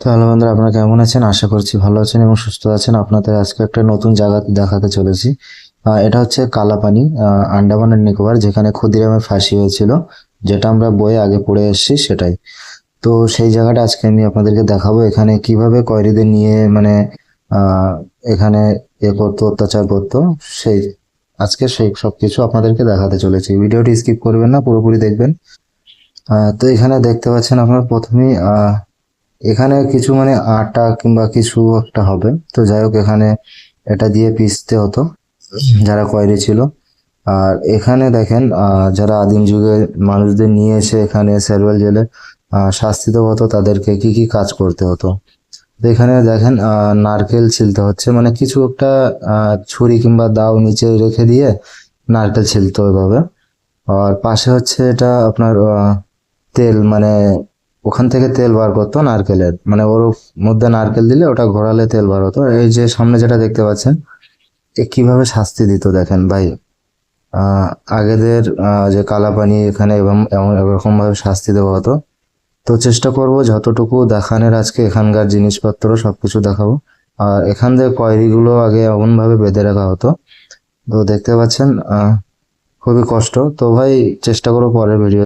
তো হ্যালো বন্ধুরা, আপনারা কেমন আছেন? আশা করছি ভালো আছেন এবং সুস্থ আছেন। আপনাদের আজকে একটা নতুন জায়গা দেখাতে চলেছি। এটা হচ্ছে কালাপানি, আন্ডামান এন্ড নিকোবর, যেখানে ক্ষুদিরামের ফাঁসি হয়েছিল, যেটা আমরা বইয়ে আগে পড়ে এসেছি সেটাই। তো সেই জায়গাটা আজকে আমি আপনাদেরকে দেখাবো। এখানে কিভাবে কয়েদিদের নিয়ে মানে আহ এখানে করতো, অত্যাচার করতো, সেই আজকে সেই সবকিছু আপনাদেরকে দেখাতে চলেছি। ভিডিওটি স্কিপ করবেন না, পুরোপুরি দেখবেন। তো এখানে দেখতে পাচ্ছেন আপনার প্রথমেই এখানে কিছু মানে আটা কিংবা কিছু একটা হবে। তো যাই হোক, এখানে এটা দিয়ে পিষতে হতো যারা কয়রে ছিল। আর এখানে দেখেন, যারা আদিম যুগে মানুষদের নিয়ে এসে এখানে সেরুয়াল জেলে শাস্তি দেওয়া হতো, তাদেরকে কি কি কাজ করতে হতো। তো এখানে দেখেন, নারকেল ছিলতে হচ্ছে, মানে কিছু একটা ছুরি কিংবা দাও নিচে রেখে দিয়ে নারকেল ছিলতে হবে। আর পাশে হচ্ছে এটা আপনার তেল, মানে ওখান থেকে তেল বার করতো নারকেলের, মানে ওর মধ্যে নারকেল দিলে ওটা ঘোরালে তেল বার হতো। এই যে সামনে যেটা দেখতে পাচ্ছেন, এ কিভাবে শাস্তি দিত দেখেন ভাই। আহ আগেদের যে কালাপানি এখানে এবং এমন এরকম ভাবে শাস্তি দেওয়া হতো। তো চেষ্টা করব যতটুকু দেখানোর, আজকে এখানকার জিনিসপত্র সবকিছু দেখাবো। আর এখান থেকে কয়েদিগুলো আগে এমন ভাবে বেঁধে রাখা হতো। তো দেখতে পাচ্ছেন, খুবই কষ্ট। তো ভাই চেষ্টা করো পরের ভিডিও